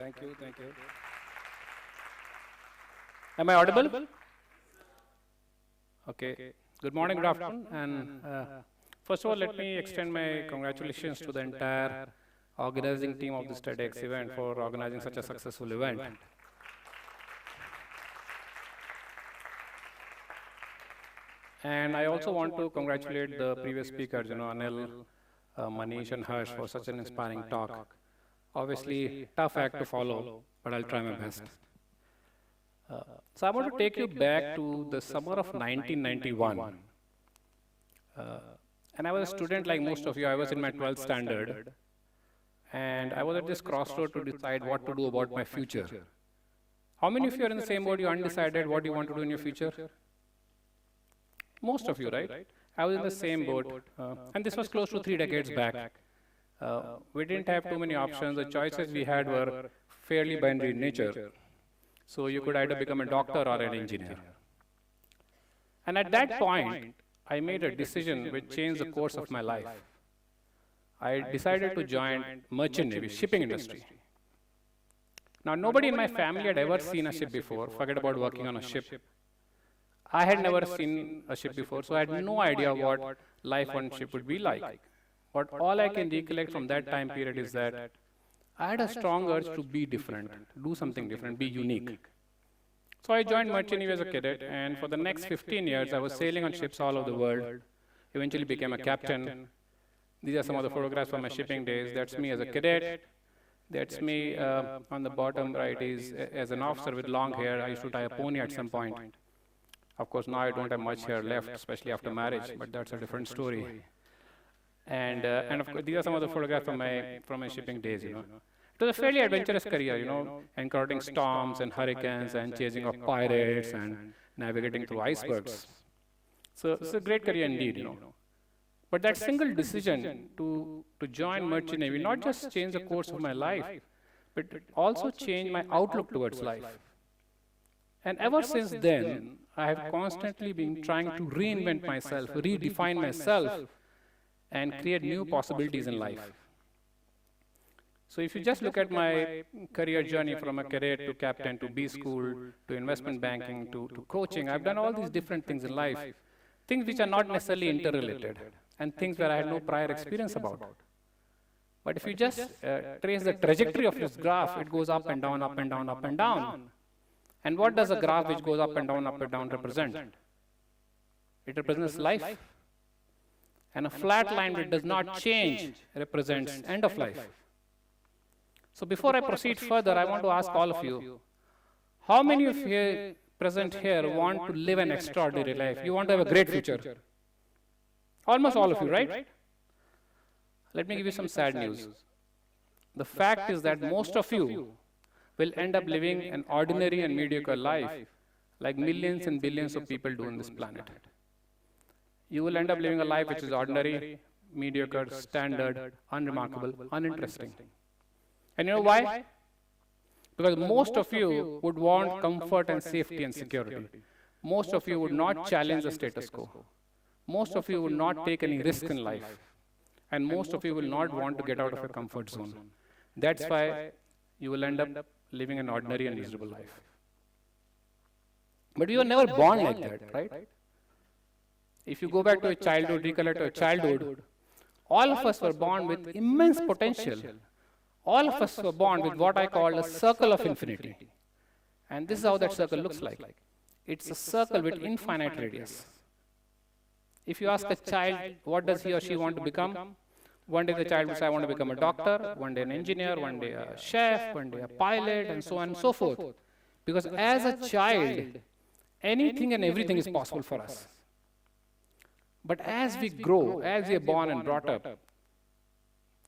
Thank you, thank you. Am I audible? Okay. Good morning, good afternoon. And first of all, let me extend my congratulations to the entire organizing team of this TEDx event for organizing such a successful event. And I also want to congratulate the previous speakers, Anil, Manish, and Harsh for such an inspiring talk. Obviously, tough act to follow, but I'll try my best. So I want to take you back to the summer of 1991. And I was a student like most of you. I was in my 12th standard. And I was at this crossroad to decide what to do about my future. How many of you are in the same boat? You undecided what you want to do in your future? Most of you, right? I was in the same boat. And this was close to 3 decades back. We didn't have too many options. The choices we had were fairly binary in nature. So you could either become a doctor or an engineer. And at that point, I made a decision which changed the course of my life. I decided to join merchant navy, shipping industry. Now, nobody in my family had ever seen a ship before. Forget about working on a ship. I had never seen a ship before, so I had no idea what life on a ship would be like. But all I can recollect from that time period is that I had a strong urge to be different, do something different, be unique. So I joined merchant navy as a cadet, and for the next 15 years, I was sailing on ships all over the world, eventually became a captain. These are some of the photographs from my shipping days. That's me as a cadet. That's me on the bottom right is as an officer with long hair. I used to tie a pony at some point. Of course, now I don't have much hair left, especially after marriage, but that's a different story. And of course, these are some of the photographs from my shipping days, It was a fairly adventurous career, encountering storms and hurricanes and chasing off pirates and navigating through icebergs. So it's a great career indeed, But that single decision to join merchant navy not just changed the course of my life, but it also changed my outlook towards life. And ever since then, I have constantly been trying to reinvent myself, redefine myself, and create new possibilities in life. So if you just look at my career journey from a cadet to captain to B school to investment banking to coaching, I've done all these different things in life, things which are not necessarily interrelated, and things where I had no prior experience about. But if you just trace the trajectory of this graph, it goes up and down, up and down, up and down. And what does a graph which goes up and down represent? It represents life. And a flat line which does not change represents end of life. So before I proceed further, I want to ask all of you, how many of you present here want to live an extraordinary life? You want to have a great future? Almost all of you, right? Let me give you some sad news. The fact is that most of you will end up living an ordinary and mediocre life like millions and billions of people do on this planet. You will end up living a life which is ordinary, mediocre, standard, unremarkable, uninteresting. And you know why? Because most of you would want comfort and safety and security. Most of you would not challenge the status quo. Most of you would not take any risk in life. And most of you will not want to get out of a comfort zone. That's why you will end up living an ordinary and miserable life. But you were never born like that, right? If you go back to a childhood, recollect your childhood, all of us were born with immense potential. All of us were born with what I call a circle of infinity. And this is how that circle looks like. It's a circle with infinite radius. If you ask a child, what does he or she want to become? One day the child will say, I want to become a doctor, one day an engineer, one day a chef, one day a pilot, and so on and so forth. Because as a child, anything and everything is possible for us. But as we grow, as we are born and brought up,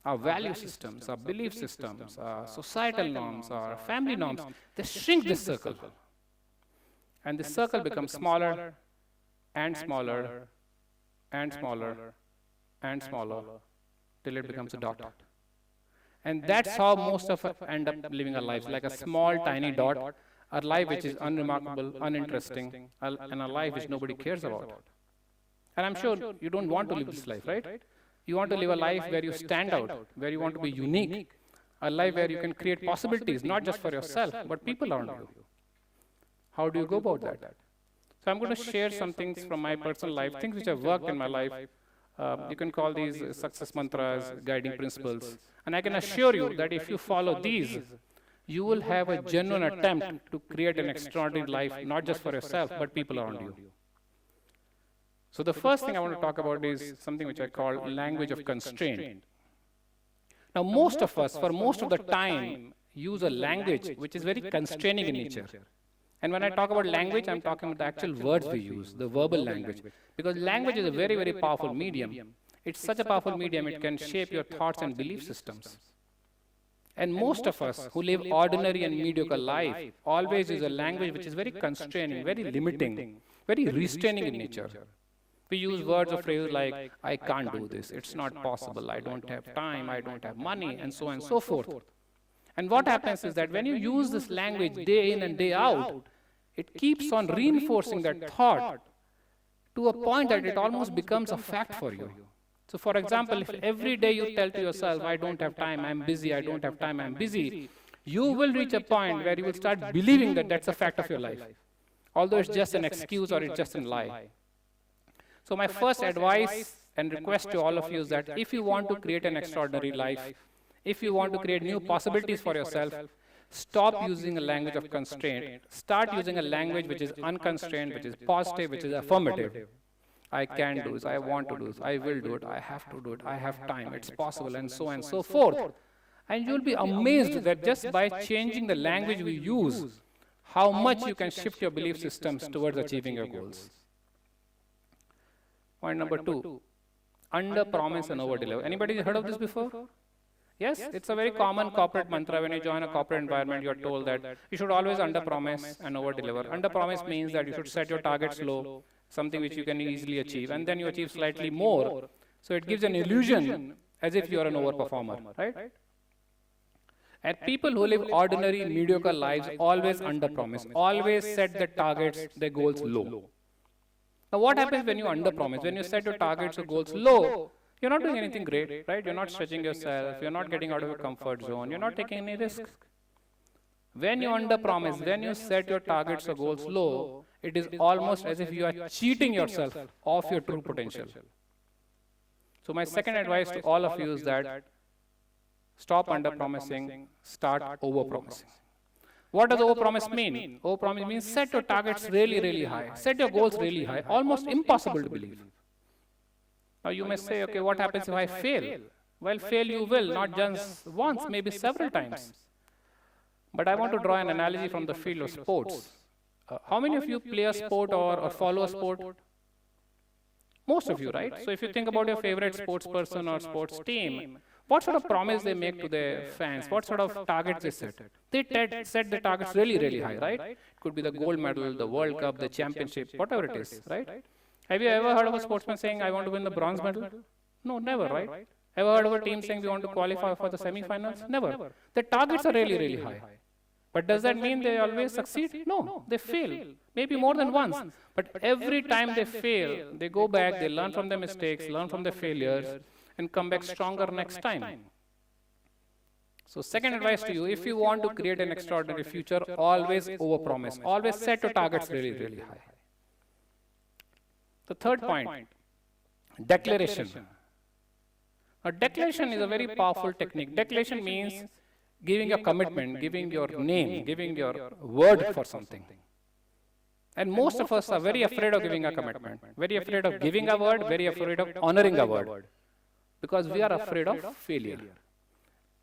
our value systems, our belief systems, our societal norms, our family norms, they shrink this circle. And this circle becomes smaller and smaller and smaller and smaller till it becomes a dot. And that's how most of us end up living our lives, like a small, tiny dot, a life which is unremarkable, uninteresting, and a life which nobody cares about. And I'm sure you don't want to live this life, right? You want to live a life where you stand out, where you want to be unique, a life where you can create possibilities, not just for yourself, but people around you. How do you go about that? So I'm going to share some things from my personal life, things which have worked in my life. You can call these success mantras, guiding principles. And I can assure you that if you follow these, you will have a genuine attempt to create an extraordinary life, not just for yourself, but people around you. So the first thing I want to talk about is something which I call language of constraint. Now, most of us, for most of the time, use a language which is very constraining in nature. And when I talk about language, I'm talking about the actual words we use, the verbal language. Because language is a very, very powerful medium. It's such a powerful medium, it can shape your thoughts and belief systems. And most of us who live ordinary and mediocre life always use a language which is very constraining, very limiting, very restraining in nature. We use words or phrases like, I can't do this, it's not possible, I don't have time, I don't have money, and so on and so forth. And what happens is that when you use this language day in and day out, it keeps on reinforcing that thought to a point that it almost becomes a fact for you. So for example, if every day you tell to yourself, I don't have time, I'm busy, I don't have time, I'm busy, you will reach a point where you will start believing that that's a fact of your life, although it's just an excuse or it's just a lie. So my first advice and request to all of you is that if you want to create an extraordinary life, if you want to create new possibilities for yourself, stop using a language of constraint. Start using a language which is unconstrained, which is positive, which is affirmative. I can do this, I want to do this, I will do it, I have to do it, I have time, it's possible, and so on and so forth. And you'll be amazed that just by changing the language we use, how much you can shift your belief systems towards achieving your goals. Point number 2, under-promise and over-deliver. Anybody heard of this before? Yes, it's a very common corporate mantra. When you join a corporate environment, you're told that you should always under-promise and over-deliver. Under-promise means that you should set your targets low, something which you can easily achieve, and then you achieve slightly more. So it gives an illusion as if you are an over-performer, right? And people who live ordinary, mediocre lives always under-promise, always set their targets, their goals low. Now what happens when you under-promise? When you set your targets or goals low, you're not doing anything great, right? You're not stretching yourself, you're not getting out of your comfort zone, you're not taking any risks. When you under-promise, when you set your targets or goals low, it is almost as if you are cheating yourself of your true potential. So my second advice to all of you is that stop under-promising, start over-promising. What does over-promise mean? Over-promise means set your targets really, really high. Set your goals really high, almost impossible to believe. Now you may say, okay, what happens if I fail? Well, fail you will, not just once, maybe several times. But I want to draw an analogy from the field of sports. How many of you play a sport or follow a sport? Most of you, right? So if you think about your favorite sports person or sports team, what sort of promise they make to their fans? What sort of targets they set? They set the targets really, really high, right? It could be the gold medal, the World Cup, the championship, whatever it is, right? Have you ever heard of a sportsman saying, I want to win the bronze medal? No, never, right? Ever heard of a team saying we want to qualify for the semi-finals? Never. The targets are really, really high. But does that mean they always succeed? No, they fail. Maybe more than once. But every time they fail, they go back, they learn from their mistakes, learn from their failures, and come back stronger next time. So second advice to you, if you want to create an extraordinary future, always overpromise. Always set your targets really, really high. The third point, declaration. A declaration is a very powerful technique. Declaration means giving your commitment, giving your name, giving your word for something. And most of us are very afraid of giving a commitment, very afraid of giving a word, very afraid of honoring a word, because we are afraid of failure.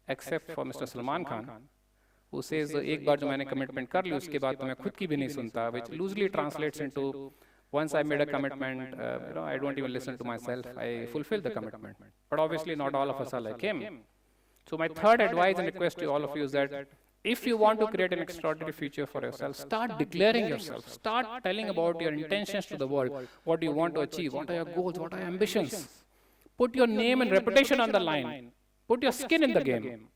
Except for Mr. Salman Khan, who says, "एक बार जो मैंने commitment कर ली, उसके बाद तो मैं खुद की भी नहीं सुनता," which loosely translates into, once I made a commitment, I don't even listen to myself, I fulfill the commitment. But obviously not all of us are like him. So my third advice and request to all of you is that if you want to create an extraordinary future for yourself, start declaring yourself. Start telling about your intentions to the world, what you want to achieve, what are your goals, what are your ambitions. Put your name and reputation on the line. Put your skin in the game.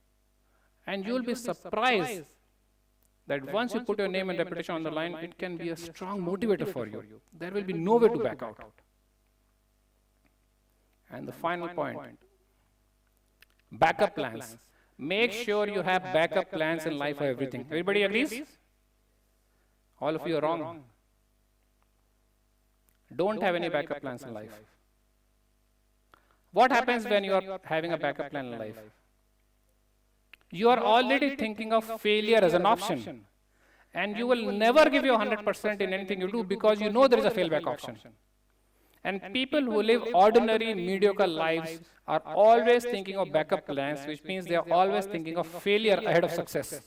And you will be surprised that once you put your name and reputation on the line, it can be a strong motivator for you. There will be no way to back out. And the final point, backup plans. Make sure you have backup plans in life for everything. Everybody agrees? All of you are wrong. Don't have any backup plans in life. What happens when you are having a backup plan in life? You are already thinking of failure as an option. And you will never give you 100% in anything you do because you know there is a failback option. And people who live ordinary, mediocre lives are always thinking of backup plans, which means they are always thinking of failure ahead of success.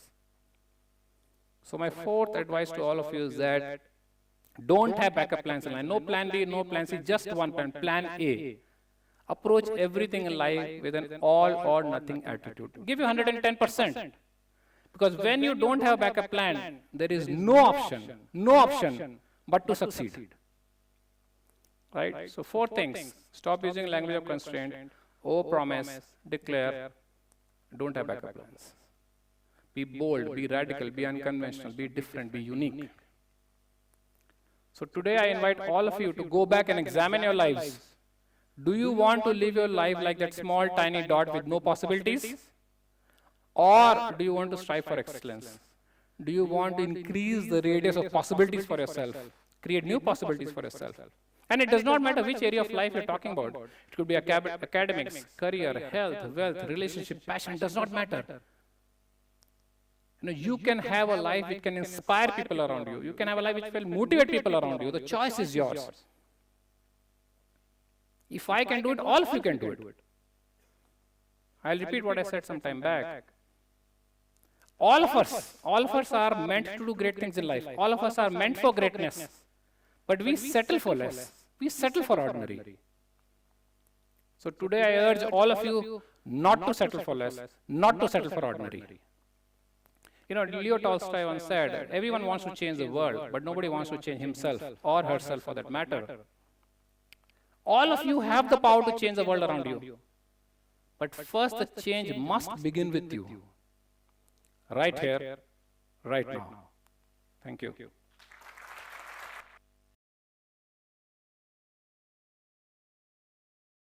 So my fourth advice to all of you is that don't have backup plans in life. No plan B, no plan C, just one plan, plan A. Approach everything in life with an all or nothing attitude. Give you 110%. Because when you don't have a backup plan, there is no option but to succeed. Right? So 4 things. Stop using language of constraint, promise, declare, don't have backup plans. Be bold, be radical, be unconventional, be different, be unique. So today I invite all of you to go back and examine your lives. Do you want to live your life like that small tiny dot with no possibilities? Or do you want to strive for excellence? Do you want to increase the radius of possibilities for yourself? Create new possibilities for yourself. And it does not matter which area of life you're talking about. It could be academics, career, health, wealth, relationship, passion, it does not matter. You can have a life which can inspire people around you. You can have a life which will motivate people around you. The choice is yours. If I can do it, all of you can do it. I'll repeat what I said some time back. All of us are meant to do great things in life. All of us are meant for greatness. But we settle for less. We settle for ordinary. So today I urge all of you not to settle for less, not to settle for ordinary. Leo Tolstoy once said, everyone wants to change the world, but nobody wants to change himself or herself for that matter. All of you have the power to change the world around you. But first the change must begin with you. Right here, right now. Thank you.